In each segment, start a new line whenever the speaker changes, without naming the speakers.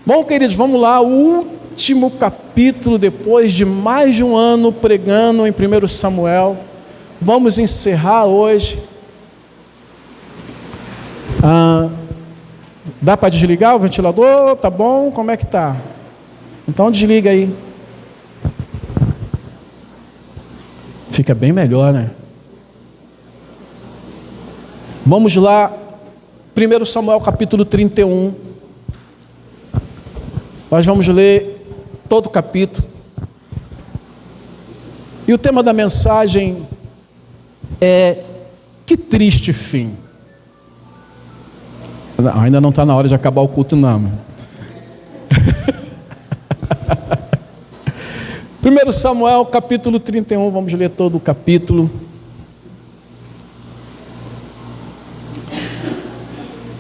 Bom, queridos, vamos lá, o último capítulo, depois de mais de um ano pregando em 1 Samuel. Vamos encerrar hoje. Dá para desligar o ventilador? Tá bom? Como é que tá? Então desliga aí. Fica bem melhor, né? Vamos lá, 1 Samuel capítulo 31. Nós vamos ler todo o capítulo. E o tema da mensagem é: que triste fim. Não, ainda não está na hora de acabar o culto, não. 1 Samuel capítulo 31, vamos ler todo o capítulo.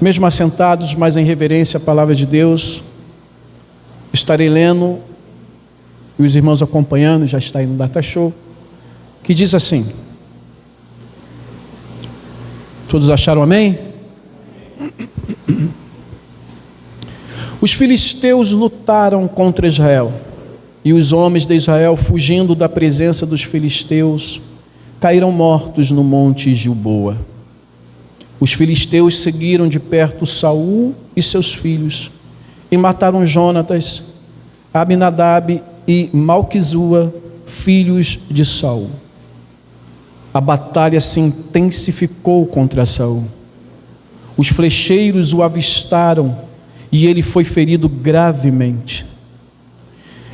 Mesmo assentados, mas em reverência à palavra de Deus, estarei lendo, e os irmãos acompanhando, já está aí no Data Show, que diz assim. Todos acharam amém? Os filisteus lutaram contra Israel, e os homens de Israel, fugindo da presença dos filisteus, caíram mortos no monte Gilboa. Os filisteus seguiram de perto Saul e seus filhos, e mataram Jonatas, Abinadab e Malquizua, filhos de Saul. A batalha se intensificou contra Saul. Os flecheiros o avistaram e ele foi ferido gravemente.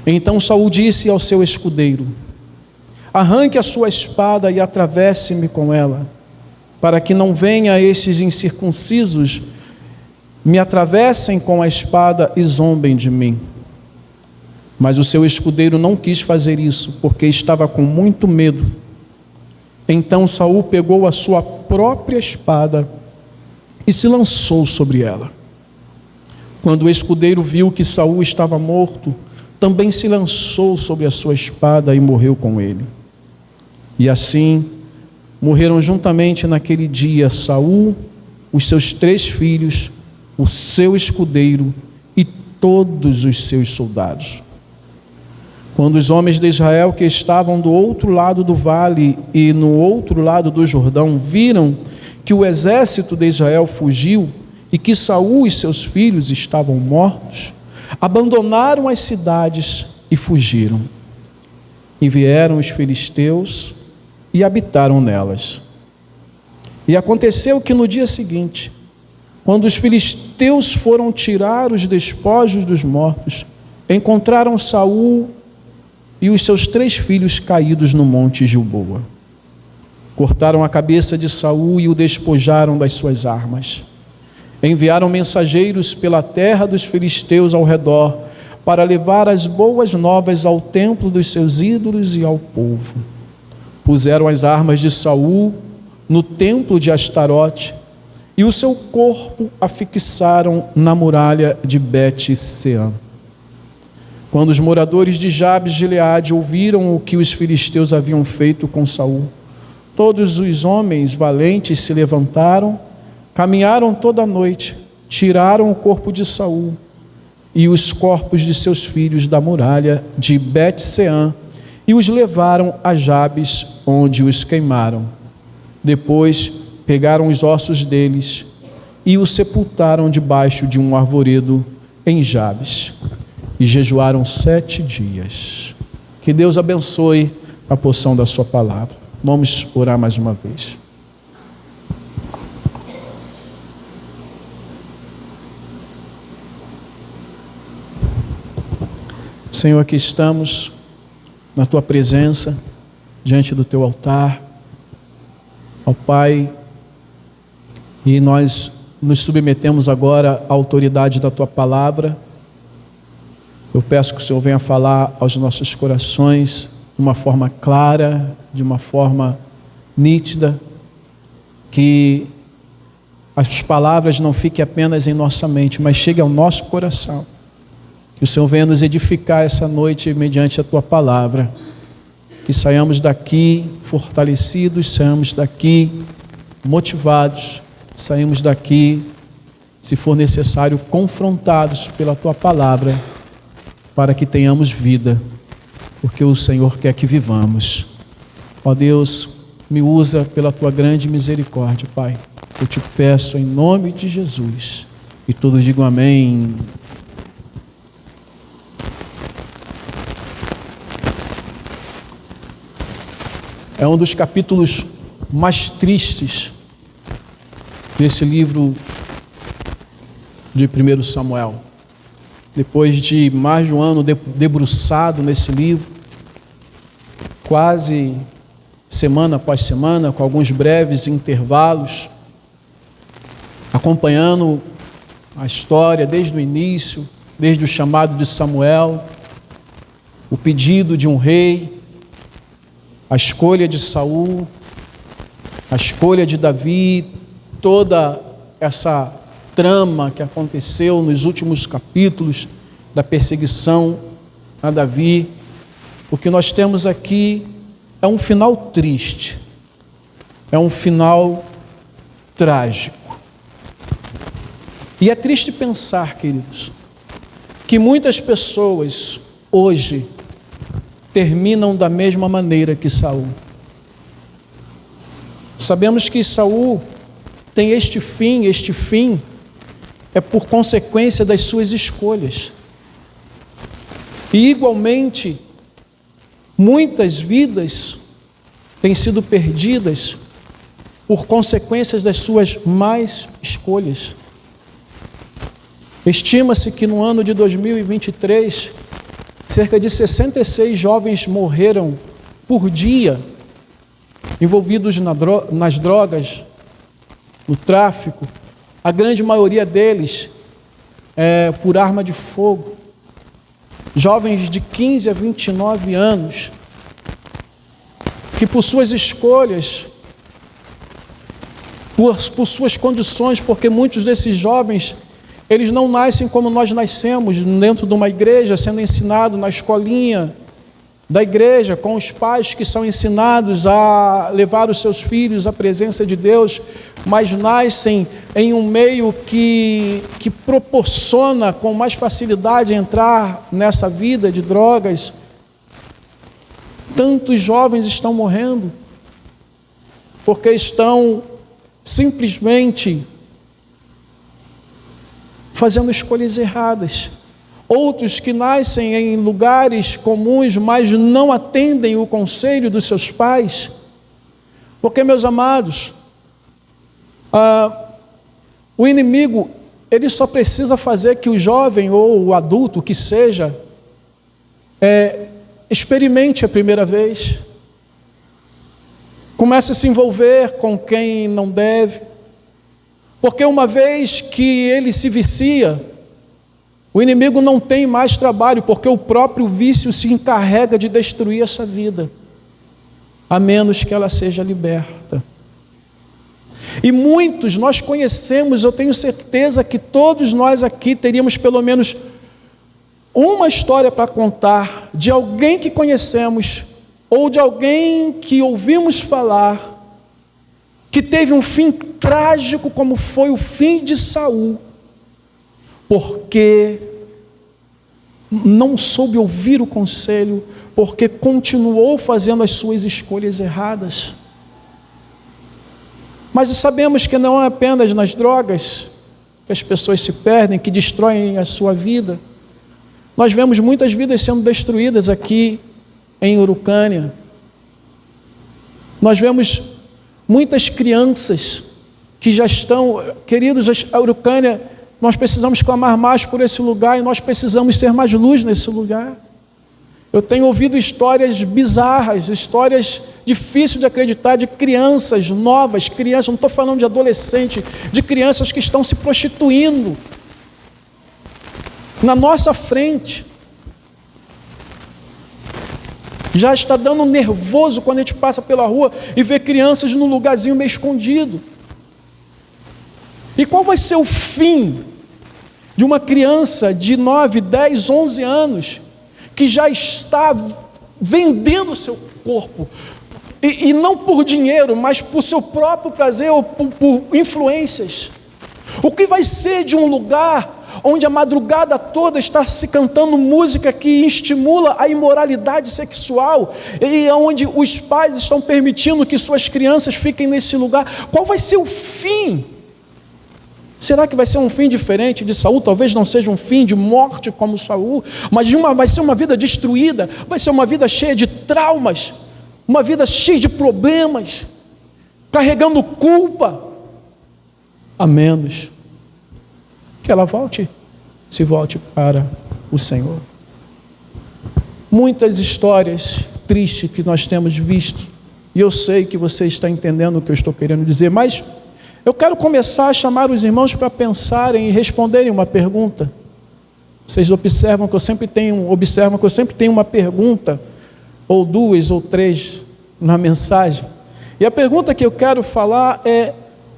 Então Saul disse ao seu escudeiro: arranque a sua espada e atravesse-me com ela, para que não venha esses incircuncisos, me atravessem com a espada e zombem de mim. Mas o seu escudeiro não quis fazer isso, porque estava com muito medo. Então Saul pegou a sua própria espada e se lançou sobre ela. Quando o escudeiro viu que Saul estava morto, também se lançou sobre a sua espada e morreu com ele. E assim morreram juntamente naquele dia Saul, os seus 3 filhos, o seu escudeiro e todos os seus soldados. Quando os homens de Israel que estavam do outro lado do vale e no outro lado do Jordão viram que o exército de Israel fugiu e que Saul e seus filhos estavam mortos, abandonaram as cidades e fugiram. E vieram os filisteus e habitaram nelas. E aconteceu que no dia seguinte, quando os filisteus foram tirar os despojos dos mortos, encontraram Saul e os seus 3 filhos caídos no monte Gilboa. Cortaram a cabeça de Saul e o despojaram das suas armas. Enviaram mensageiros pela terra dos filisteus ao redor, para levar as boas novas ao templo dos seus ídolos e ao povo. Puseram as armas de Saul no templo de Astarote, e o seu corpo afixaram na muralha de Bet-Sean. Quando os moradores de Jabes de Gileade ouviram o que os filisteus haviam feito com Saul, todos os homens valentes se levantaram, caminharam toda a noite, tiraram o corpo de Saul e os corpos de seus filhos da muralha de Bet-Sean e os levaram a Jabes, onde os queimaram. Depois pegaram os ossos deles e os sepultaram debaixo de um arvoredo em Jabes. E jejuaram 7 dias. Que Deus abençoe a porção da sua palavra. Vamos orar mais uma vez. Senhor, aqui estamos na tua presença, diante do teu altar, ó Pai, e nós nos submetemos agora à autoridade da tua palavra. Eu peço que o Senhor venha falar aos nossos corações de uma forma clara, de uma forma nítida, que as palavras não fiquem apenas em nossa mente, mas cheguem ao nosso coração. Que o Senhor venha nos edificar essa noite mediante a tua palavra. Que saiamos daqui fortalecidos, saiamos daqui motivados, saímos daqui se for necessário, confrontados pela Tua palavra, para que tenhamos vida, porque o Senhor quer que vivamos. Ó Deus, me usa pela Tua grande misericórdia, Pai. Eu te peço em nome de Jesus. E todos digam amém. É um dos capítulos mais tristes desse livro de 1 Samuel. Depois de mais de um ano debruçado nesse livro, quase semana após semana, com alguns breves intervalos, acompanhando a história desde o início, desde o chamado de Samuel, o pedido de um rei, a escolha de Saul, a escolha de Davi, toda essa trama que aconteceu nos últimos capítulos da perseguição a Davi. O que nós temos aqui é um final triste, é um final trágico. E é triste pensar, queridos, que muitas pessoas hoje terminam da mesma maneira que Saul. Sabemos que Saul tem este fim é por consequência das suas escolhas. E igualmente, muitas vidas têm sido perdidas por consequências das suas más escolhas. Estima-se que no ano de 2023, cerca de 66 jovens morreram por dia, envolvidos nas drogas, no tráfico, a grande maioria deles por arma de fogo. Jovens de 15 a 29 anos, que por suas escolhas, por suas condições, porque muitos desses jovens, eles não nascem como nós nascemos, dentro de uma igreja, sendo ensinado na escolinha da igreja, com os pais que são ensinados a levar os seus filhos à presença de Deus, mas nascem em um meio que proporciona com mais facilidade entrar nessa vida de drogas. Tantos jovens estão morrendo porque estão simplesmente fazendo escolhas erradas. Outros que nascem em lugares comuns, mas não atendem o conselho dos seus pais. Porque, meus amados, o inimigo, ele só precisa fazer que o jovem ou o adulto, que seja, experimente a primeira vez. Comece a se envolver com quem não deve. Porque uma vez que ele se vicia, o inimigo não tem mais trabalho, porque o próprio vício se encarrega de destruir essa vida, a menos que ela seja liberta. E muitos nós conhecemos, eu tenho certeza que todos nós aqui teríamos pelo menos uma história para contar de alguém que conhecemos, ou de alguém que ouvimos falar, que teve um fim trágico como foi o fim de Saul, porque não soube ouvir o conselho, porque continuou fazendo as suas escolhas erradas. Mas sabemos que não é apenas nas drogas que as pessoas se perdem, que destroem a sua vida. Nós vemos muitas vidas sendo destruídas aqui em Urucânia. Nós vemos muitas crianças que já estão, queridos, a Urucânia, nós precisamos clamar mais por esse lugar e nós precisamos ser mais luz nesse lugar. Eu tenho ouvido histórias bizarras, histórias difíceis de acreditar, de crianças novas, crianças, não estou falando de adolescente, de crianças que estão se prostituindo na nossa frente. Já está dando nervoso quando a gente passa pela rua e vê crianças num lugarzinho meio escondido. E qual vai ser o fim de uma criança de 9, 10, 11 anos que já está vendendo o seu corpo, e não por dinheiro, mas por seu próprio prazer ou por influências, O que vai ser de um lugar onde a madrugada toda está se cantando música que estimula a imoralidade sexual e onde os pais estão permitindo que suas crianças fiquem nesse lugar? Qual vai ser o fim? Será que vai ser um fim diferente de Saul? Talvez não seja um fim de morte como Saul, mas vai ser uma vida destruída, vai ser uma vida cheia de traumas, uma vida cheia de problemas, carregando culpa, a menos que ela se volte para o Senhor. Muitas histórias tristes que nós temos visto, e eu sei que você está entendendo o que eu estou querendo dizer, mas eu quero começar a chamar os irmãos para pensarem e responderem uma pergunta. Vocês observam que eu sempre tenho uma pergunta, ou duas ou três na mensagem. E a pergunta que eu quero falar é: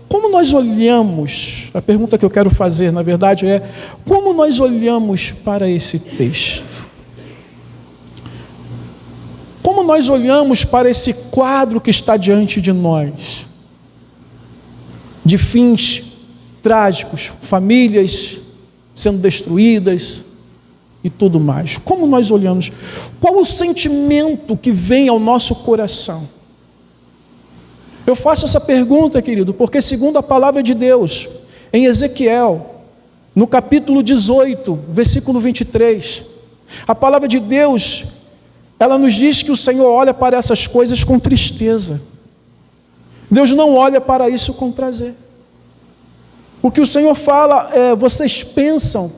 como nós olhamos, a pergunta que eu quero fazer, na verdade, é: como nós olhamos para esse texto? Como nós olhamos para esse quadro que está diante de nós? De fins trágicos, famílias sendo destruídas e tudo mais. Como nós olhamos? Qual o sentimento que vem ao nosso coração? Eu faço essa pergunta, querido, porque segundo a palavra de Deus, em Ezequiel, no capítulo 18, versículo 23, a palavra de Deus, ela nos diz que o Senhor olha para essas coisas com tristeza. Deus não olha para isso com prazer. O que o Senhor fala é: vocês pensam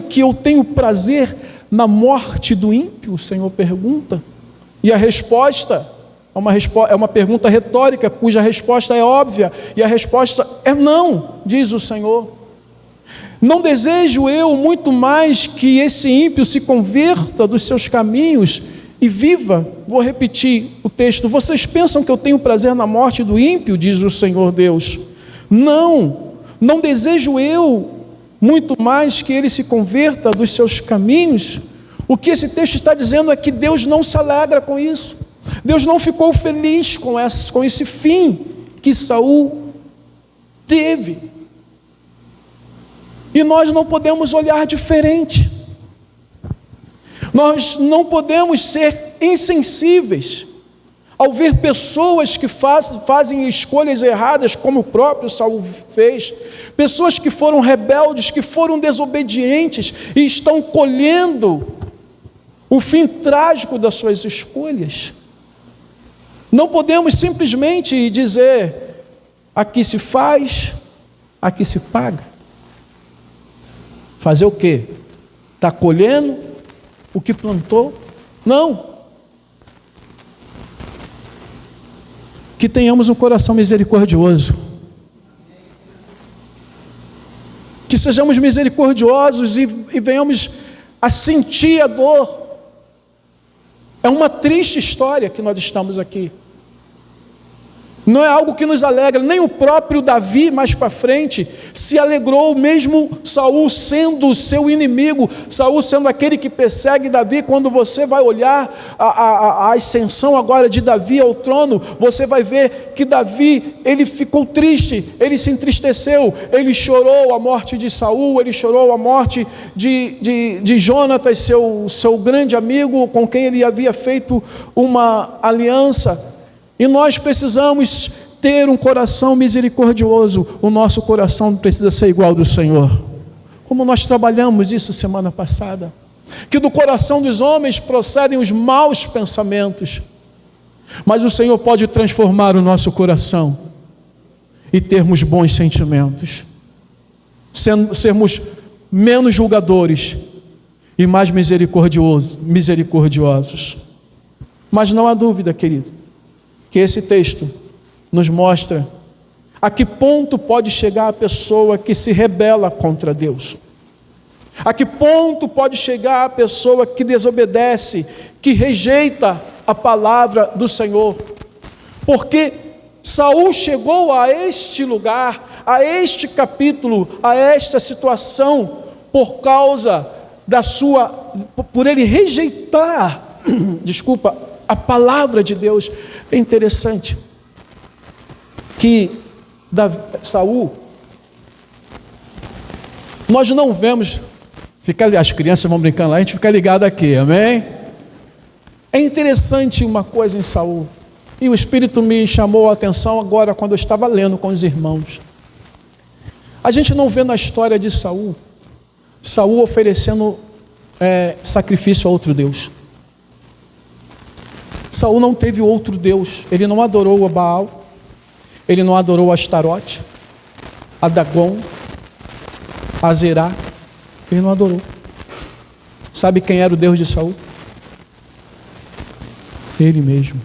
que eu tenho prazer na morte do ímpio? O Senhor pergunta. E a resposta é uma pergunta retórica, cuja resposta é óbvia, e a resposta é não, diz o Senhor. Não desejo eu muito mais que esse ímpio se converta dos seus caminhos e viva? Vou repetir o texto. Vocês pensam que eu tenho prazer na morte do ímpio? Diz o Senhor Deus. Não desejo eu muito mais que ele se converta dos seus caminhos. O que esse texto está dizendo é que Deus não se alegra com isso. Deus não ficou feliz com esse fim que Saul teve. E nós não podemos olhar diferente. Nós não podemos ser insensíveis ao ver pessoas que fazem escolhas erradas, como o próprio Saul fez, pessoas que foram rebeldes, que foram desobedientes e estão colhendo o fim trágico das suas escolhas. Não podemos simplesmente dizer: aqui se faz, aqui se paga. Fazer o quê? Está colhendo o que plantou? Não. Que tenhamos um coração misericordioso. Que sejamos misericordiosos e venhamos a sentir a dor. É uma triste história que nós estamos aqui. Não é algo que nos alegra. Nem o próprio Davi, mais para frente, se alegrou, mesmo Saul sendo o seu inimigo, Saul sendo aquele que persegue Davi. Quando você vai olhar a ascensão agora de Davi ao trono, você vai ver que Davi, ele ficou triste, ele se entristeceu, ele chorou a morte de Saul, ele chorou a morte de Jonatas, seu grande amigo, com quem ele havia feito uma aliança. E nós precisamos ter um coração misericordioso. O nosso coração precisa ser igual ao do Senhor. Como nós trabalhamos isso semana passada. Que do coração dos homens procedem os maus pensamentos. Mas o Senhor pode transformar o nosso coração e termos bons sentimentos. Sermos menos julgadores e mais misericordiosos. Mas não há dúvida, querido, que esse texto nos mostra a que ponto pode chegar a pessoa que se rebela contra Deus. A que ponto pode chegar a pessoa que desobedece, que rejeita a palavra do Senhor. Porque Saul chegou a este lugar, a este capítulo, a esta situação, por causa por ele rejeitar, a palavra de Deus. É interessante que Saul, nós não vemos, as crianças vão brincando lá, a gente fica ligado aqui, amém? É interessante uma coisa em Saul, e o Espírito me chamou a atenção agora quando eu estava lendo com os irmãos. A gente não vê na história de Saul oferecendo sacrifício a outro Deus. Saul não teve outro Deus, ele não adorou a Baal, ele não adorou a Astarote, a Dagon, a Zerá, ele não adorou. Sabe quem era o Deus de Saul? Ele mesmo.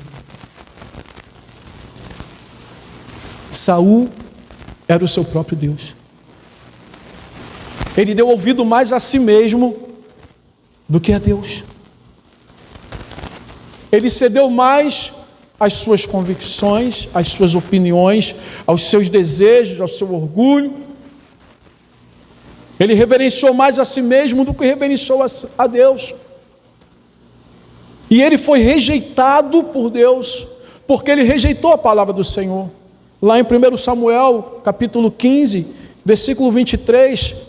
Saul era o seu próprio Deus. Ele deu ouvido mais a si mesmo do que a Deus. Ele cedeu mais às suas convicções, às suas opiniões, aos seus desejos, ao seu orgulho. Ele reverenciou mais a si mesmo do que reverenciou a Deus. E ele foi rejeitado por Deus, porque ele rejeitou a palavra do Senhor. Lá em 1 Samuel, capítulo 15, versículo 23,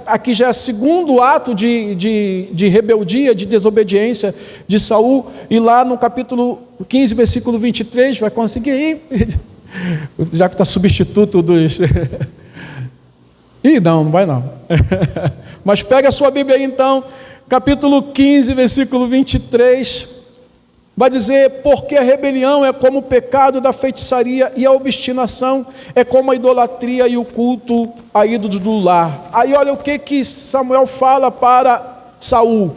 aqui já é o segundo ato de rebeldia, de desobediência de Saul. E lá no capítulo 15, versículo 23, vai conseguir ir? Já que está substituto dos... não vai não. Mas pega a sua Bíblia aí então, capítulo 15, versículo 23, vai dizer: porque a rebelião é como o pecado da feitiçaria, e a obstinação é como a idolatria e o culto a ídolos do lar. Aí olha o que Samuel fala para Saul: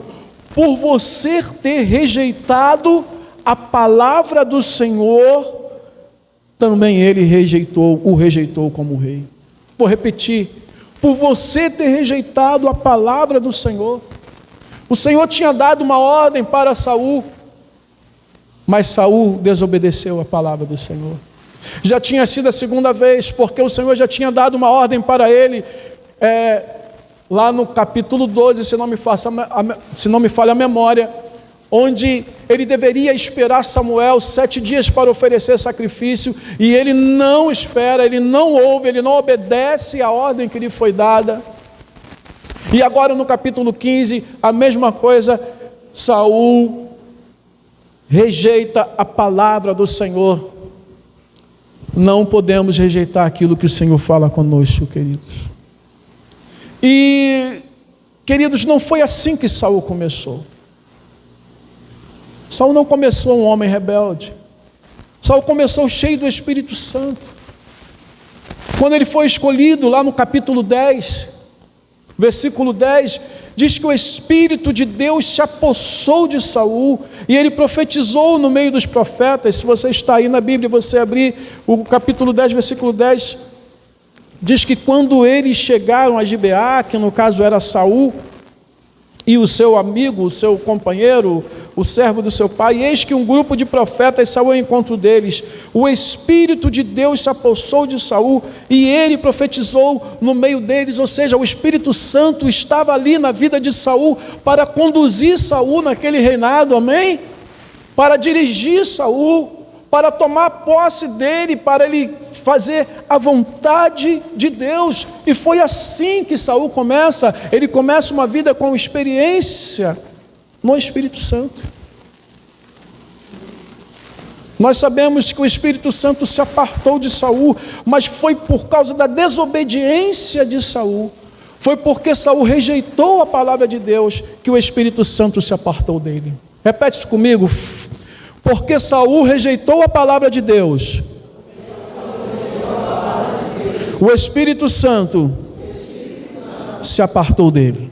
por você ter rejeitado a palavra do Senhor, também ele o rejeitou como rei. Vou repetir: por você ter rejeitado a palavra do Senhor. O Senhor tinha dado uma ordem para Saul, mas Saul desobedeceu a palavra do Senhor. Já tinha sido a segunda vez, porque o Senhor já tinha dado uma ordem para ele, lá no capítulo 12, se não me falha a memória, onde ele deveria esperar Samuel 7 dias para oferecer sacrifício, e ele não espera, ele não ouve, ele não obedece à ordem que lhe foi dada. E agora no capítulo 15, a mesma coisa, Saul rejeita a palavra do Senhor. Não podemos rejeitar aquilo que o Senhor fala conosco, queridos. E, queridos, não foi assim que Saul começou. Saul não começou um homem rebelde. Saul começou cheio do Espírito Santo. Quando ele foi escolhido, lá no capítulo 10, versículo 10, diz que o Espírito de Deus se apossou de Saul, e ele profetizou no meio dos profetas. Se você está aí na Bíblia, você abrir o capítulo 10, versículo 10, diz que quando eles chegaram a Gibeá, que no caso era Saul, e o seu amigo, o seu companheiro, o servo do seu pai, eis que um grupo de profetas saiu ao encontro deles. O Espírito de Deus se apossou de Saul, e ele profetizou no meio deles. Ou seja, o Espírito Santo estava ali na vida de Saul para conduzir Saul naquele reinado, amém? Para dirigir Saul, para tomar posse dele, para ele fazer a vontade de Deus. E foi assim que Saul começa. Ele começa uma vida com experiência no Espírito Santo. Nós sabemos que o Espírito Santo se apartou de Saul, mas foi por causa da desobediência de Saul. Foi porque Saul rejeitou a palavra de Deus que o Espírito Santo se apartou dele. Repete isso comigo. Porque Saul rejeitou a palavra de Deus, o Espírito Santo se apartou dele.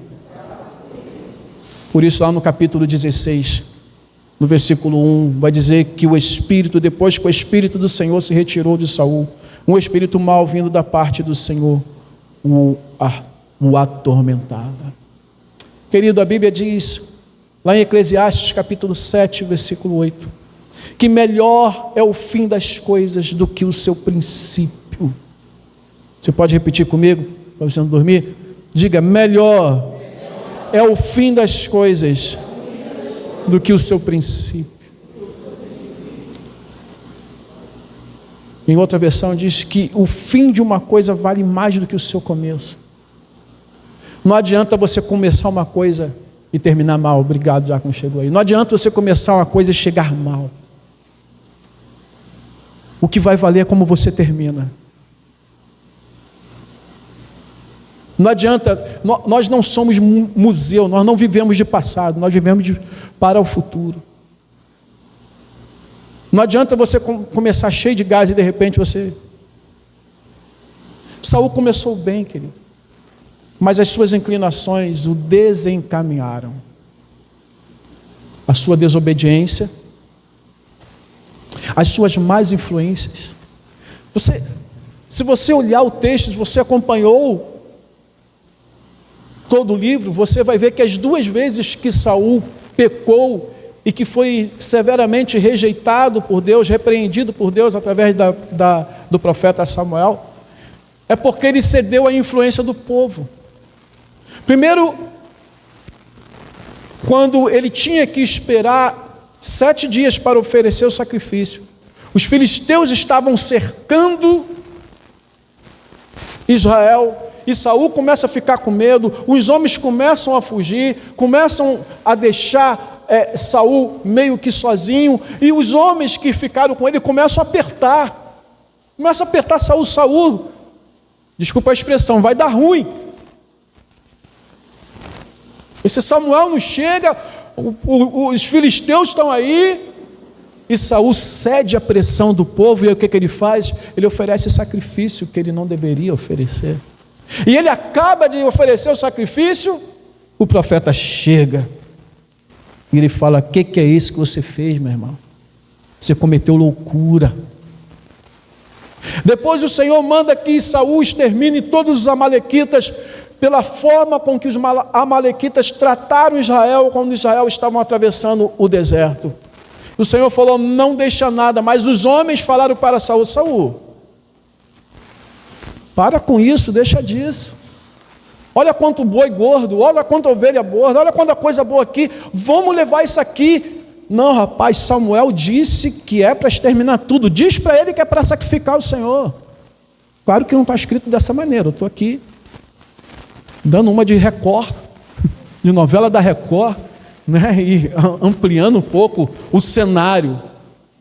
Por isso lá no capítulo 16, no versículo 1, vai dizer que o Espírito, depois que o Espírito do Senhor se retirou de Saul, um espírito mau vindo da parte do Senhor o atormentava. Querido, a Bíblia diz, lá em Eclesiastes capítulo 7, versículo 8, que melhor é o fim das coisas do que o seu princípio. Você pode repetir comigo, para você não dormir? Diga: melhor é o fim das coisas do que o seu princípio. Em outra versão diz que o fim de uma coisa vale mais do que o seu começo. Não adianta você começar uma coisa e terminar mal. Obrigado, já que chegou aí. Não adianta você começar uma coisa e chegar mal. O que vai valer é como você termina. Não adianta, nós não somos museu, nós não vivemos de passado, nós vivemos para o futuro. Não adianta você começar cheio de gás e de repente você... Saul começou bem, querido, mas as suas inclinações o desencaminharam. A sua desobediência, as suas más influências. Se você olhar o texto, se você acompanhou todo o livro, você vai ver que as duas vezes que Saul pecou e que foi severamente rejeitado por Deus, repreendido por Deus através do profeta Samuel, é porque ele cedeu à influência do povo. Primeiro, quando ele tinha que esperar 7 dias para oferecer o sacrifício, os filisteus estavam cercando Israel, e Saul começa a ficar com medo, os homens começam a fugir, começam a deixar Saul meio que sozinho, e os homens que ficaram com ele começam a apertar Saul. Saul, desculpa a expressão, vai dar ruim. Esse Samuel não chega, os filisteus estão aí, e Saul cede à pressão do povo, e o que ele faz? Ele oferece sacrifício que ele não deveria oferecer. E ele acaba de oferecer o sacrifício, o profeta chega, e ele fala: o que é isso que você fez, meu irmão? Você cometeu loucura. Depois o Senhor manda que Saul extermine todos os amalequitas, pela forma com que os amalequitas trataram Israel, quando Israel estavam atravessando o deserto. O Senhor falou: não deixa nada, mas os homens falaram para Saul: Saul, para com isso, deixa disso. Olha quanto boi gordo, olha quanta ovelha gorda, olha quanta coisa boa aqui, vamos levar isso aqui. Não, rapaz, Samuel disse que é para exterminar tudo, diz para ele que é para sacrificar o Senhor. Claro que não está escrito dessa maneira, eu estou aqui dando uma de Record, de novela da Record, né, e ampliando um pouco o cenário,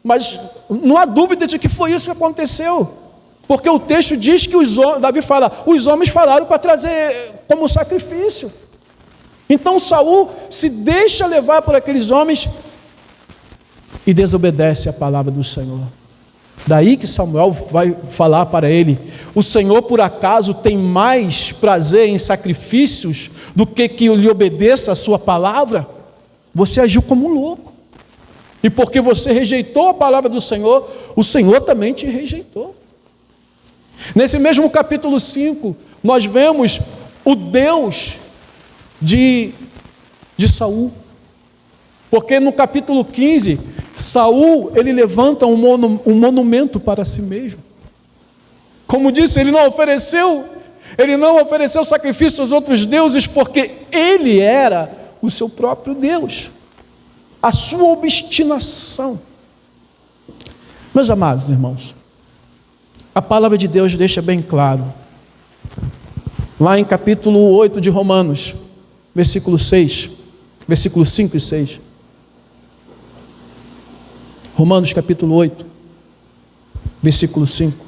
mas não há dúvida de que foi isso que aconteceu, porque o texto diz que Davi fala, os homens falaram para trazer como sacrifício. Então Saul se deixa levar por aqueles homens e desobedece a palavra do Senhor. Daí que Samuel vai falar para ele: o Senhor por acaso tem mais prazer em sacrifícios do que lhe obedeça a sua palavra? Você agiu como um louco, e porque você rejeitou a palavra do Senhor, o Senhor também te rejeitou. Nesse mesmo capítulo 5, nós vemos o Deus de Saul, porque no capítulo 15, Saul, ele levanta um monumento para si mesmo. Como disse, ele não ofereceu sacrifício aos outros deuses, porque ele era o seu próprio Deus. A sua obstinação. Meus amados irmãos, a palavra de Deus deixa bem claro, lá em capítulo 8 de Romanos, versículo 5 e 6. Romanos capítulo 8, versículo 5,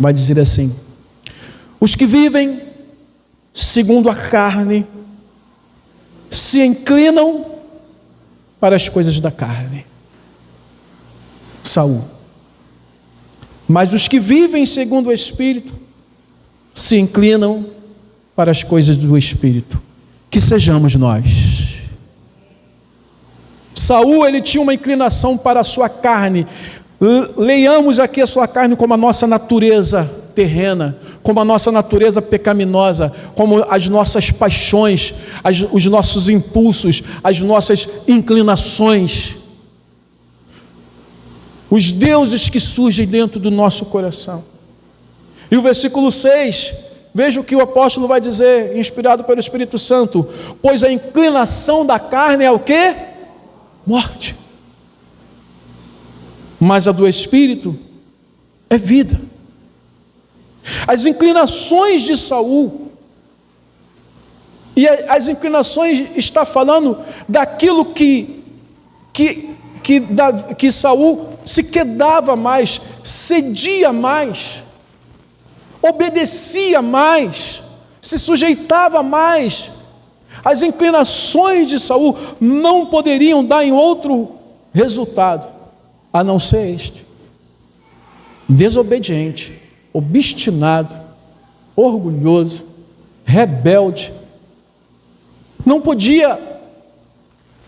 vai dizer assim: os que vivem segundo a carne se inclinam para as coisas da carne. Saul. Mas os que vivem segundo o Espírito se inclinam para as coisas do Espírito. Que sejamos nós. Saul, ele tinha uma inclinação para a sua carne. Leiamos aqui a sua carne como a nossa natureza terrena, como a nossa natureza pecaminosa, como as nossas paixões, os nossos impulsos, as nossas inclinações, os deuses que surgem dentro do nosso coração. E o versículo 6, veja o que o apóstolo vai dizer, inspirado pelo Espírito Santo: pois a inclinação da carne é o quê? Morte. Mas a do Espírito, é vida. As inclinações de Saul, e as inclinações está falando daquilo que Saul se quedava mais, cedia mais, obedecia mais, se sujeitava mais. As inclinações de Saul não poderiam dar em outro resultado, a não ser este: desobediente, obstinado, orgulhoso, rebelde. Não podia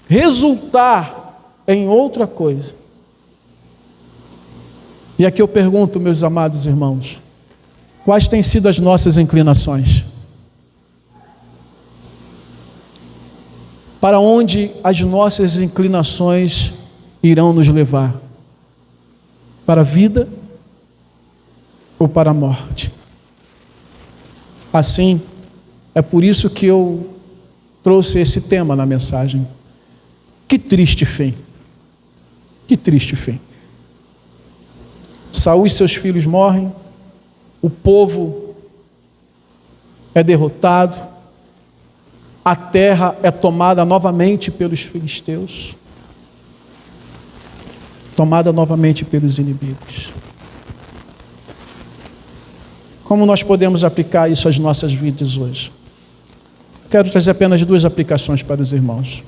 resultar em outra coisa. E aqui eu pergunto, meus amados irmãos, quais têm sido as nossas inclinações? Para onde as nossas inclinações irão nos levar? Para a vida ou para a morte? Assim, é por isso que eu trouxe esse tema na mensagem. Que triste fim. Que triste fim. Saul e seus filhos morrem, o povo é derrotado, a terra é tomada novamente pelos filisteus, tomada novamente pelos inimigos. Como nós podemos aplicar isso às nossas vidas hoje? Quero trazer apenas 2 aplicações para os irmãos.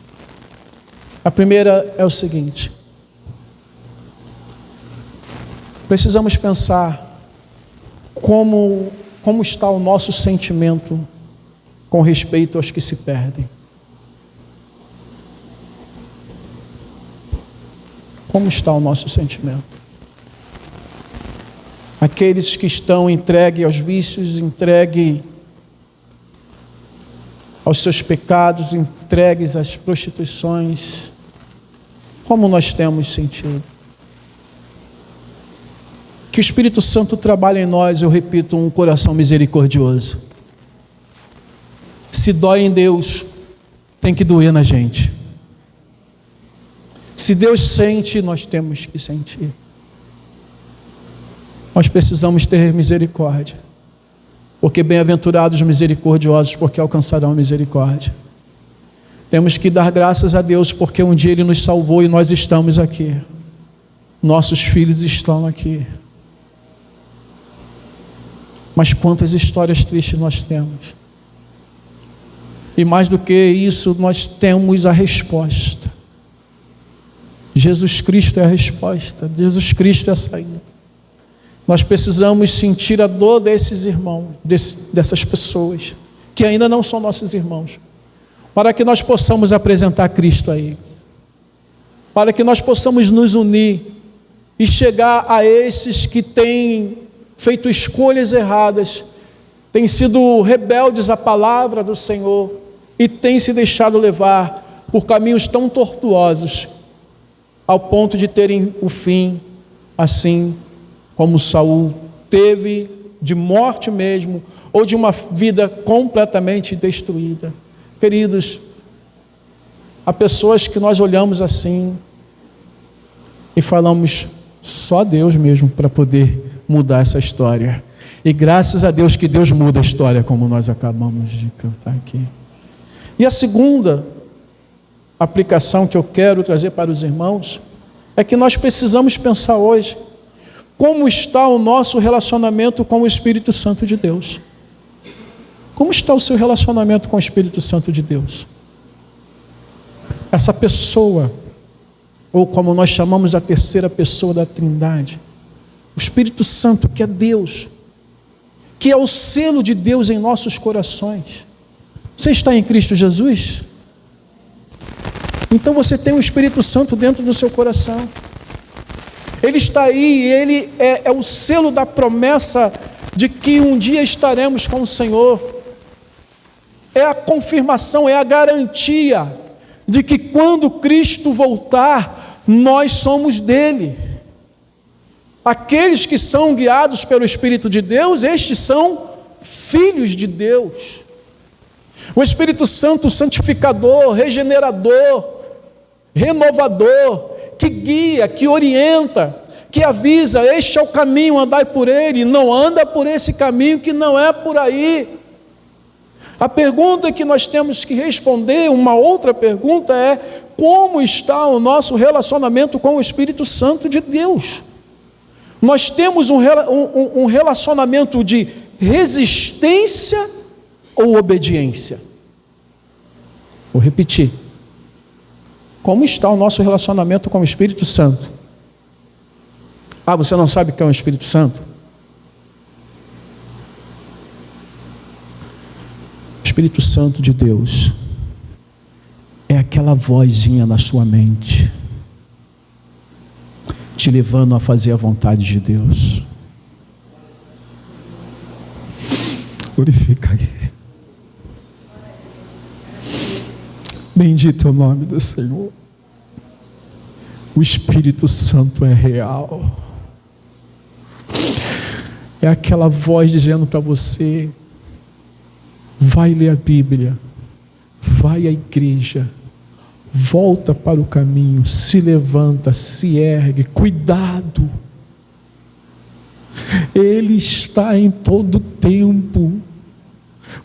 A primeira é o seguinte: precisamos pensar como está o nosso sentimento com respeito aos que se perdem. Como está o nosso sentimento? Aqueles que estão entregues aos vícios, entregues aos seus pecados, entregues às prostituições, como nós temos sentido? Que o Espírito Santo trabalhe em nós, eu repito, um coração misericordioso. Se dói em Deus, tem que doer na gente. Se Deus sente, nós temos que sentir. Nós precisamos ter misericórdia, porque bem-aventurados os misericordiosos, porque alcançarão misericórdia. Temos que dar graças a Deus, porque um dia Ele nos salvou e nós estamos aqui. Nossos filhos estão aqui. Mas quantas histórias tristes nós temos. E mais do que isso, nós temos a resposta. Jesus Cristo é a resposta. Jesus Cristo é a saída. Nós precisamos sentir a dor desses irmãos, dessas pessoas, que ainda não são nossos irmãos, para que nós possamos apresentar Cristo a eles, para que nós possamos nos unir e chegar a esses que têm feito escolhas erradas, têm sido rebeldes à palavra do Senhor e têm se deixado levar por caminhos tão tortuosos, ao ponto de terem o fim assim como Saul teve, de morte mesmo, ou de uma vida completamente destruída. Queridos, há pessoas que nós olhamos assim e falamos, só Deus mesmo para poder mudar essa história. E graças a Deus que Deus muda a história, como nós acabamos de cantar aqui. E a segunda aplicação que eu quero trazer para os irmãos é que nós precisamos pensar hoje como está o nosso relacionamento com o Espírito Santo de Deus. Como está o seu relacionamento com o Espírito Santo de Deus? Essa pessoa, ou como nós chamamos a terceira pessoa da Trindade, o Espírito Santo, que é Deus, que é o selo de Deus em nossos corações. Você está em Cristo Jesus? Então você tem o Espírito Santo dentro do seu coração. Ele está aí, ele é o selo da promessa de que um dia estaremos com o Senhor. É a confirmação, é a garantia de que quando Cristo voltar, nós somos dele. Aqueles que são guiados pelo Espírito de Deus, estes são filhos de Deus. O Espírito Santo santificador, regenerador, renovador, que guia, que orienta, que avisa: este é o caminho, andai por ele, não anda por esse caminho que não é por aí. A pergunta que nós temos que responder, uma outra pergunta é: como está o nosso relacionamento com o Espírito Santo de Deus? Nós temos um relacionamento de resistência ou obediência? Vou repetir. Como está o nosso relacionamento com o Espírito Santo? Ah, você não sabe o que é o Espírito Santo? O Espírito Santo de Deus é aquela vozinha na sua mente, te levando a fazer a vontade de Deus. Glorifica Ele. Bendito é o nome do Senhor. O Espírito Santo é real. É aquela voz dizendo para você: vai ler a Bíblia, vai à igreja, volta para o caminho, se levanta, se ergue, cuidado. Ele está em todo tempo,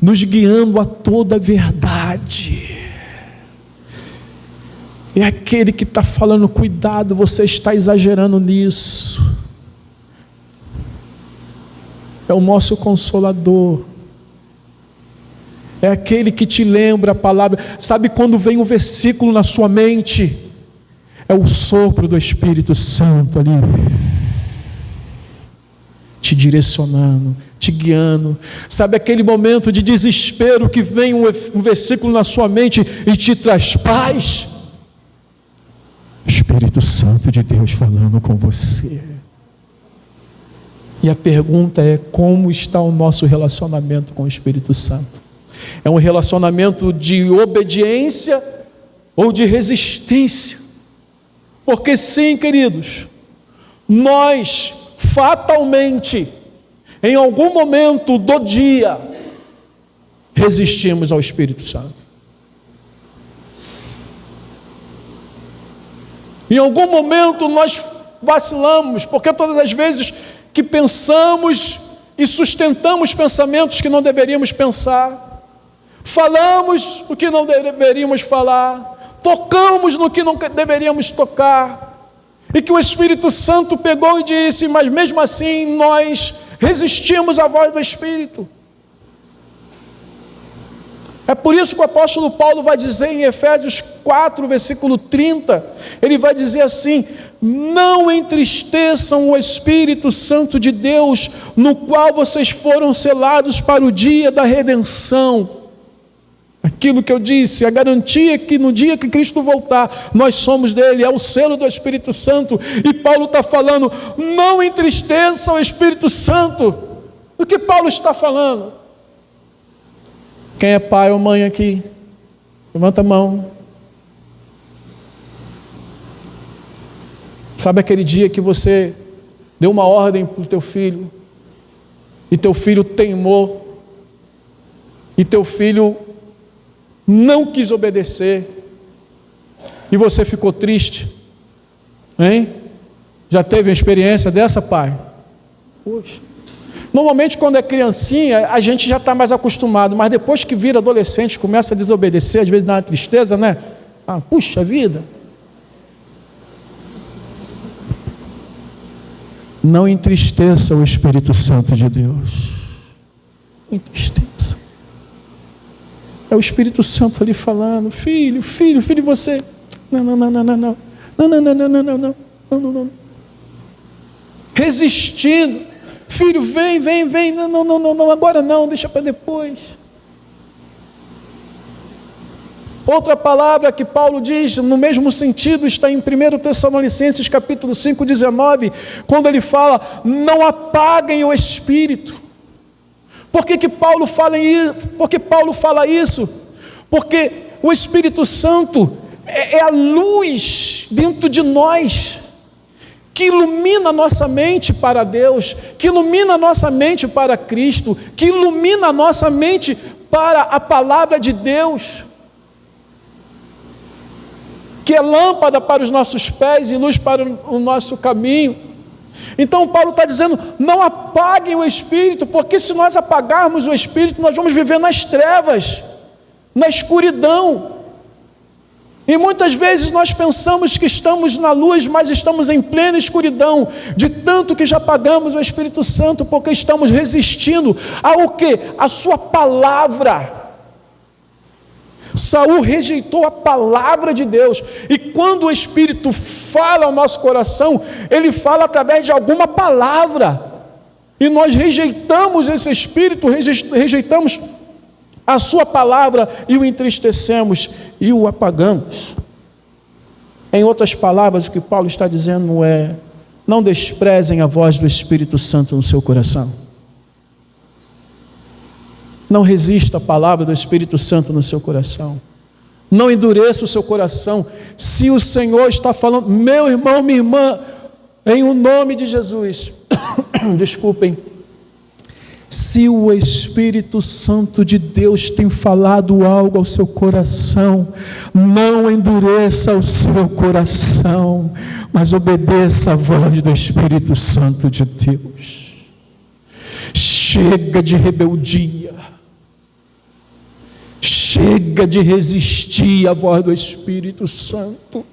nos guiando a toda a verdade. É aquele que está falando: cuidado, você está exagerando nisso. É o nosso Consolador. É aquele que te lembra a palavra. Sabe quando vem um versículo na sua mente? É o sopro do Espírito Santo ali, te direcionando, te guiando. Sabe aquele momento de desespero que vem um versículo na sua mente e te traz paz? Espírito Santo de Deus falando com você. E a pergunta é: como está o nosso relacionamento com o Espírito Santo? É um relacionamento de obediência ou de resistência? Porque sim, queridos, nós fatalmente, em algum momento do dia, resistimos ao Espírito Santo. Em algum momento nós vacilamos, porque todas as vezes que pensamos e sustentamos pensamentos que não deveríamos pensar, falamos o que não deveríamos falar, tocamos no que não deveríamos tocar, e que o Espírito Santo pegou e disse: mas mesmo assim nós resistimos à voz do Espírito. É por isso que o apóstolo Paulo vai dizer em Efésios 4, versículo 30, ele vai dizer assim: não entristeçam o Espírito Santo de Deus, no qual vocês foram selados para o dia da redenção. Aquilo que eu disse, a garantia que no dia que Cristo voltar, nós somos dele, é o selo do Espírito Santo. E Paulo está falando: não entristeçam o Espírito Santo. O que Paulo está falando? Quem é pai ou mãe aqui? Levanta a mão. Sabe aquele dia que você deu uma ordem para o teu filho, e teu filho teimou, e teu filho não quis obedecer, e você ficou triste? Hein? Já teve uma experiência dessa, pai? Poxa. Normalmente quando é criancinha, a gente já está mais acostumado, mas depois que vira adolescente, começa a desobedecer, às vezes dá uma tristeza, né? Ah, puxa vida. Não entristeça o Espírito Santo de Deus. Não entristeça. É o Espírito Santo ali falando: filho, você. Não. Resistindo. Filho, vem. Não, agora não, deixa para depois. Outra palavra que Paulo diz, no mesmo sentido, está em 1 Tessalonicenses capítulo 5, 19, quando ele fala: não apaguem o Espírito. Por que Paulo fala isso? Porque o Espírito Santo é a luz dentro de nós, que ilumina a nossa mente para Deus, que ilumina a nossa mente para Cristo, que ilumina a nossa mente para a palavra de Deus, que é lâmpada para os nossos pés e luz para o nosso caminho. Então Paulo está dizendo, não apaguem o Espírito, porque se nós apagarmos o Espírito, nós vamos viver nas trevas, na escuridão. E muitas vezes nós pensamos que estamos na luz, mas estamos em plena escuridão, de tanto que já apagamos o Espírito Santo, porque estamos resistindo ao quê? A sua palavra. Saul rejeitou a palavra de Deus, e quando o Espírito fala ao nosso coração, ele fala através de alguma palavra, e nós rejeitamos esse Espírito, rejeitamos a sua palavra, e o entristecemos, e o apagamos. Em outras palavras, o que Paulo está dizendo é, não desprezem a voz do Espírito Santo no seu coração. Não resista à palavra do Espírito Santo no seu coração. Não endureça o seu coração. Se o Senhor está falando, meu irmão, minha irmã, em o nome de Jesus, desculpem, se o Espírito Santo de Deus tem falado algo ao seu coração, não endureça o seu coração, mas obedeça a voz do Espírito Santo de Deus. Chega de rebeldia. Chega de resistir à voz do Espírito Santo.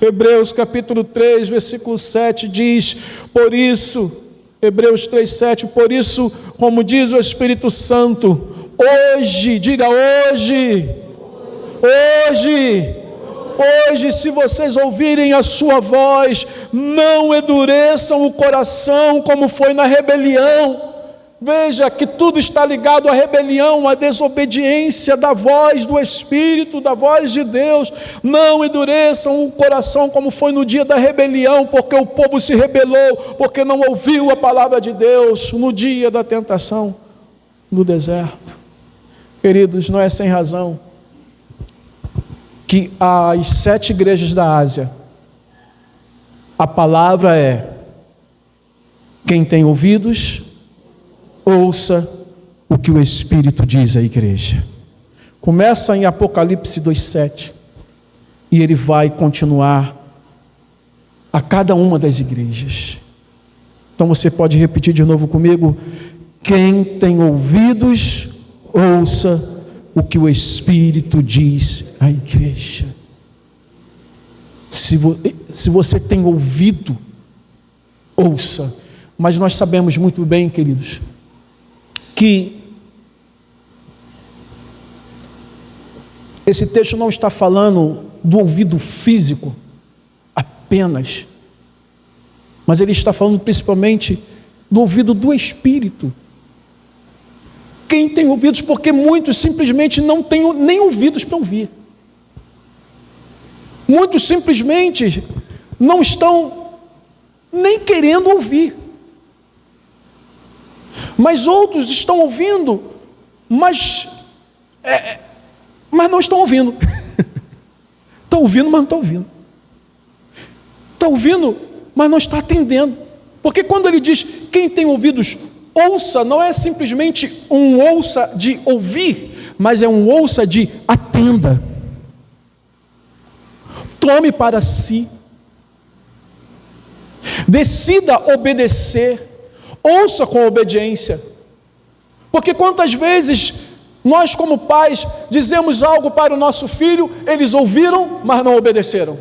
Hebreus capítulo 3, versículo 7 diz, por isso, Hebreus 3, 7, por isso, como diz o Espírito Santo, hoje, diga hoje, se vocês ouvirem a sua voz, não endureçam o coração como foi na rebelião. Veja que tudo está ligado à rebelião, à desobediência da voz do Espírito, da voz de Deus. Não endureçam o coração como foi no dia da rebelião, porque o povo se rebelou, porque não ouviu a palavra de Deus no dia da tentação no deserto. Queridos, não é sem razão que as 7 igrejas da Ásia, a palavra é, quem tem ouvidos, ouça o que o Espírito diz à igreja. Começa em Apocalipse 2,7 e ele vai continuar a cada uma das igrejas. Então você pode repetir de novo comigo: quem tem ouvidos, ouça o que o Espírito diz à igreja. Se você tem ouvido, ouça. Mas nós sabemos muito bem, queridos, que esse texto não está falando do ouvido físico apenas, mas ele está falando principalmente do ouvido do Espírito. Quem tem ouvidos, porque muitos simplesmente não têm nem ouvidos para ouvir. Muitos simplesmente não estão nem querendo ouvir. Mas outros estão ouvindo, mas não estão ouvindo. Estão ouvindo, mas não estão ouvindo. Está ouvindo, mas não está atendendo. Porque quando ele diz, quem tem ouvidos, ouça, não é simplesmente um ouça de ouvir, mas é um ouça de atenda. Tome para si. Decida obedecer. Ouça com obediência. Porque quantas vezes nós como pais dizemos algo para o nosso filho, eles ouviram, mas não obedeceram.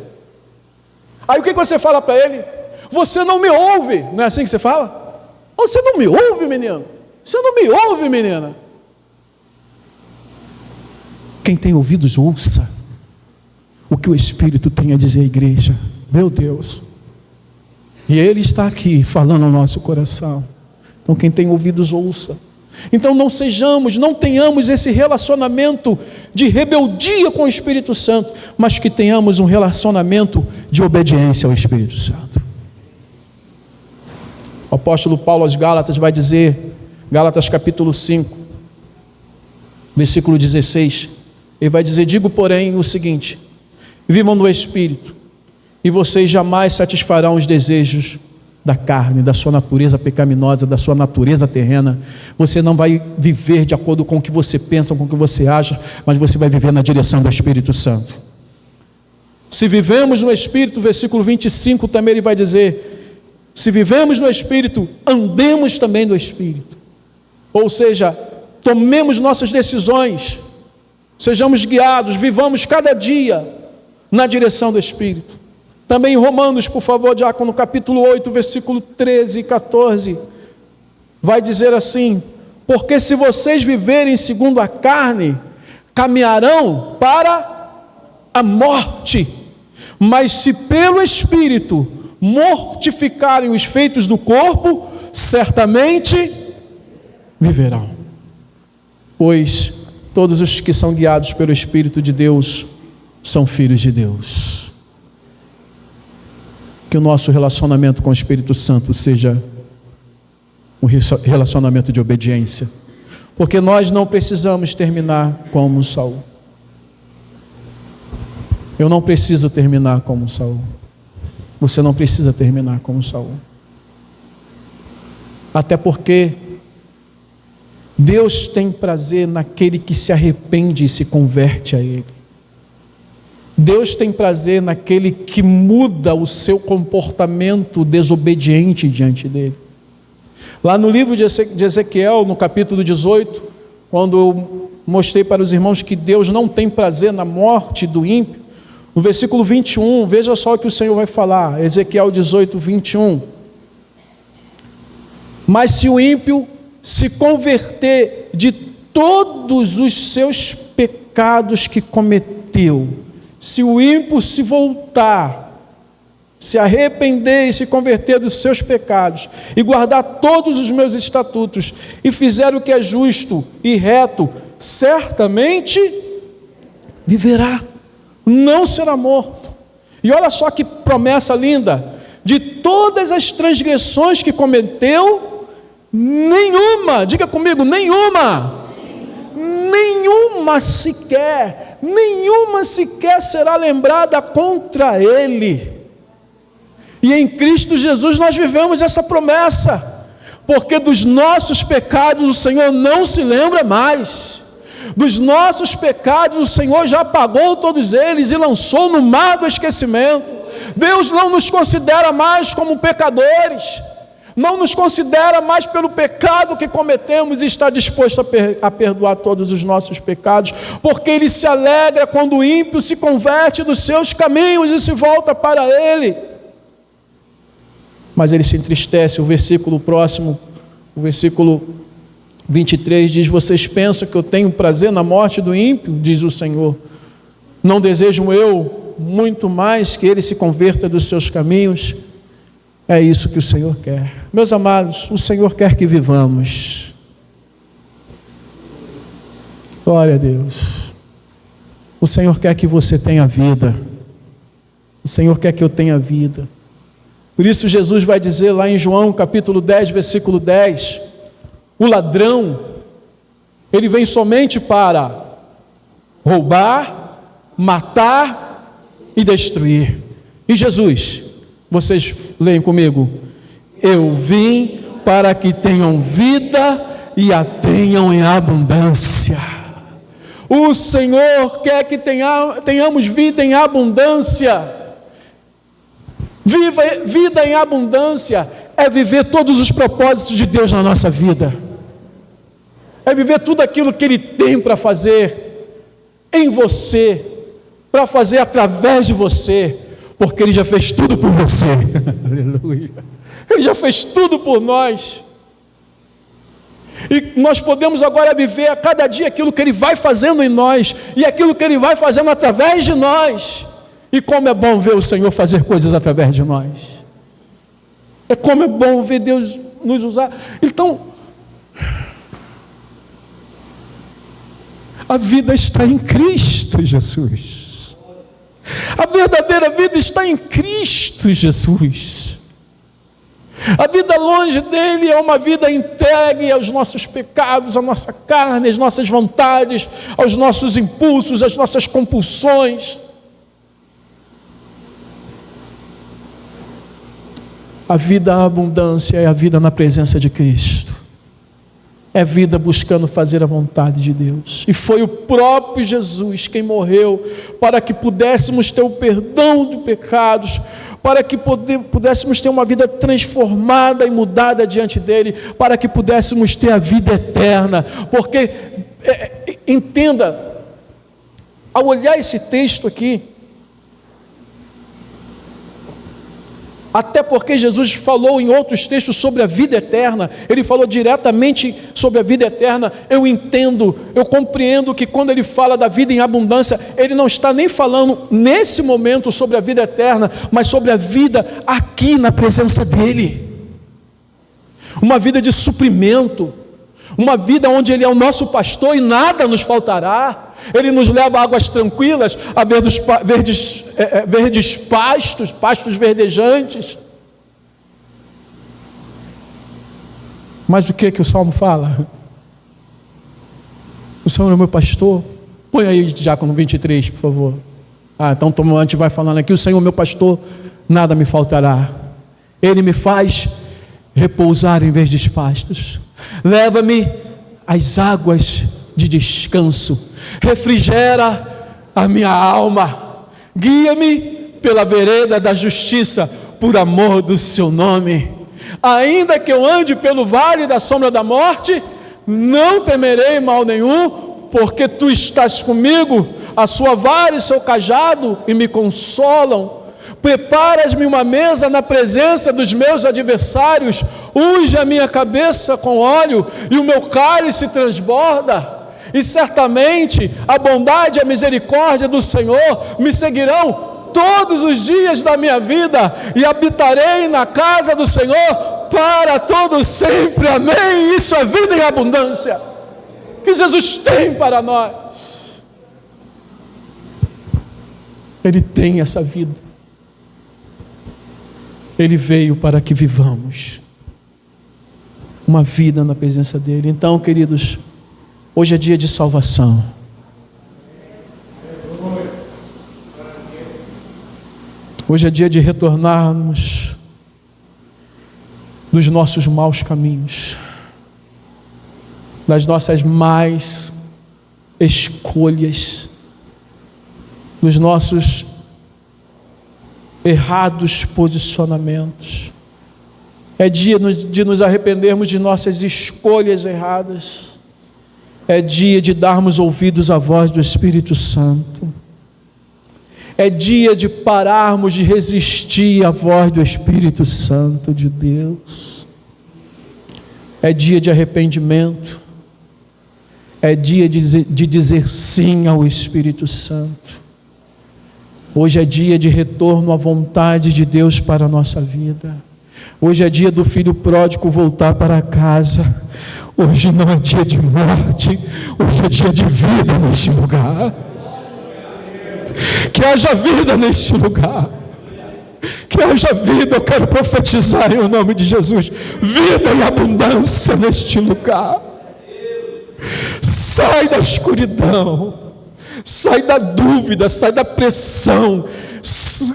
Aí o que você fala para ele? Você não me ouve. Não é assim que você fala? Você não me ouve, menino? Você não me ouve, menina? Quem tem ouvidos, ouça o que o Espírito tem a dizer à igreja. Meu Deus. E Ele está aqui falando ao nosso coração. Então quem tem ouvidos, ouça. Então não tenhamos esse relacionamento de rebeldia com o Espírito Santo, mas que tenhamos um relacionamento de obediência ao Espírito Santo. O apóstolo Paulo aos Gálatas vai dizer, Gálatas capítulo 5, versículo 16, ele vai dizer, digo porém o seguinte, vivam no Espírito, e vocês jamais satisfarão os desejos da carne, da sua natureza pecaminosa, da sua natureza terrena. Você não vai viver de acordo com o que você pensa, com o que você acha, mas você vai viver na direção do Espírito Santo. Se vivemos no Espírito, versículo 25 também ele vai dizer, Se vivemos no Espírito, andemos também no Espírito. Ou seja, tomemos nossas decisões, sejamos guiados, vivamos cada dia na direção do Espírito. Também em Romanos, por favor, diácono, capítulo 8, versículo 13 e 14, vai dizer assim: porque se vocês viverem segundo a carne, caminharão para a morte, mas se pelo Espírito mortificarem os feitos do corpo, certamente viverão. Pois todos os que são guiados pelo Espírito de Deus são filhos de Deus. Que o nosso relacionamento com o Espírito Santo seja um relacionamento de obediência, porque nós não precisamos terminar como Saul. Eu não preciso terminar como Saul. Você não precisa terminar como Saul. Até porque Deus tem prazer naquele que se arrepende e se converte a Ele. Deus tem prazer naquele que muda o seu comportamento desobediente diante dele. Lá no livro de Ezequiel, no capítulo 18, quando eu mostrei para os irmãos que Deus não tem prazer na morte do ímpio, no versículo 21, veja só o que o Senhor vai falar, Ezequiel 18, 21. Mas se o ímpio se converter de todos os seus pecados que cometeu, se o ímpio se voltar, se arrepender e se converter dos seus pecados, e guardar todos os meus estatutos, e fizer o que é justo e reto, certamente viverá, não será morto. E olha só que promessa linda: de todas as transgressões que cometeu, nenhuma, diga comigo, nenhuma sequer será lembrada contra ele. E em Cristo Jesus nós vivemos essa promessa, porque dos nossos pecados o Senhor não se lembra mais. Dos nossos pecados o Senhor já apagou todos eles e lançou no mar do esquecimento. Deus não nos considera mais como pecadores, não nos considera mais pelo pecado que cometemos, e está disposto a perdoar todos os nossos pecados, porque Ele se alegra quando o ímpio se converte dos seus caminhos e se volta para Ele. Mas Ele se entristece. O versículo próximo, o versículo 23 diz: vocês pensam que eu tenho prazer na morte do ímpio? Diz o Senhor. Não desejo eu muito mais que ele se converta dos seus caminhos? É isso que o Senhor quer. Meus amados, o Senhor quer que vivamos. Glória a Deus. O Senhor quer que você tenha vida. O Senhor quer que eu tenha vida. Por isso Jesus vai dizer lá em João capítulo 10, versículo 10, o ladrão, ele vem somente para roubar, matar e destruir. E Jesus, vocês leem comigo: eu vim para que tenham vida e a tenham em abundância. O Senhor quer que tenhamos vida em abundância. Vida em abundância é viver todos os propósitos de Deus na nossa vida, é viver tudo aquilo que Ele tem para fazer em você, para fazer através de você, porque Ele já fez tudo por você. Aleluia. Ele já fez tudo por nós, e nós podemos agora viver a cada dia aquilo que Ele vai fazendo em nós, e aquilo que Ele vai fazendo através de nós. E como é bom ver o Senhor fazer coisas através de nós. Como é bom ver Deus nos usar. Então, a vida está em Cristo Jesus. A verdadeira vida está em Cristo Jesus. A vida longe dele é uma vida entregue aos nossos pecados, à nossa carne, às nossas vontades, aos nossos impulsos, às nossas compulsões. A vida à abundância é a vida na presença de Cristo. é vida buscando fazer a vontade de Deus. E foi o próprio Jesus quem morreu para que pudéssemos ter o perdão de pecados, para que pudéssemos ter uma vida transformada e mudada diante dele, para que pudéssemos ter a vida eterna. Porque, entenda, ao olhar esse texto aqui, até porque Jesus falou em outros textos sobre a vida eterna, ele falou diretamente sobre a vida eterna. Eu entendo, eu compreendo que quando ele fala da vida em abundância, ele não está nem falando nesse momento sobre a vida eterna, mas sobre a vida aqui na presença dele. Uma vida de suprimento, uma vida onde ele é o nosso pastor e nada nos faltará. Ele nos leva a águas tranquilas, a verdes pastos verdejantes. Mas o que o Salmo fala? O Senhor é o meu pastor. Põe aí Diácono 23, por favor. Então a gente vai falando aqui. O Senhor é o meu pastor, nada me faltará. Ele me faz repousar em verdes pastos. Leva-me às águas de descanso, refrigera a minha alma, guia-me pela vereda da justiça, por amor do seu nome. Ainda que eu ande pelo vale da sombra da morte, não temerei mal nenhum, porque tu estás comigo, a sua vara e seu cajado e me consolam. Preparas-me uma mesa na presença dos meus adversários, unge a minha cabeça com óleo e o meu cálice transborda. E certamente a bondade e a misericórdia do Senhor me seguirão todos os dias da minha vida, e habitarei na casa do Senhor para todo sempre. Amém. Isso é vida em abundância que Jesus tem para nós. Ele tem essa vida. Ele veio para que vivamos uma vida na presença dele. Então, queridos, hoje é dia de salvação. Hoje é dia de retornarmos dos nossos maus caminhos, das nossas más escolhas, dos nossos errados posicionamentos. É dia de nos arrependermos de nossas escolhas erradas. É dia de darmos ouvidos à voz do Espírito Santo. É dia de pararmos de resistir à voz do Espírito Santo de Deus. É dia de arrependimento. É dia de dizer sim ao Espírito Santo. Hoje é dia de retorno à vontade de Deus para a nossa vida. Hoje é dia do filho pródigo voltar para casa. Hoje não é dia de morte, hoje é dia de vida neste lugar. Que haja vida neste lugar. Que haja vida, eu quero profetizar em nome de Jesus. Vida em abundância neste lugar. Sai da escuridão. Sai da dúvida, sai da pressão,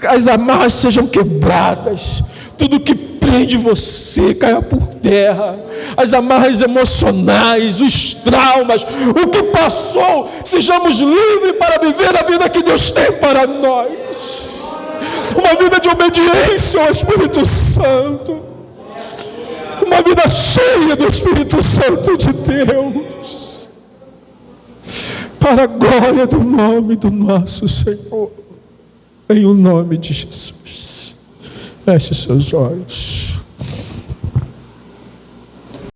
as amarras sejam quebradas, tudo que prende você caia por terra, as amarras emocionais, os traumas, o que passou, sejamos livres para viver a vida que Deus tem para nós, uma vida de obediência ao Espírito Santo, uma vida cheia do Espírito Santo de Deus, para a glória do nome do nosso Senhor, em o nome de Jesus. Feche seus olhos.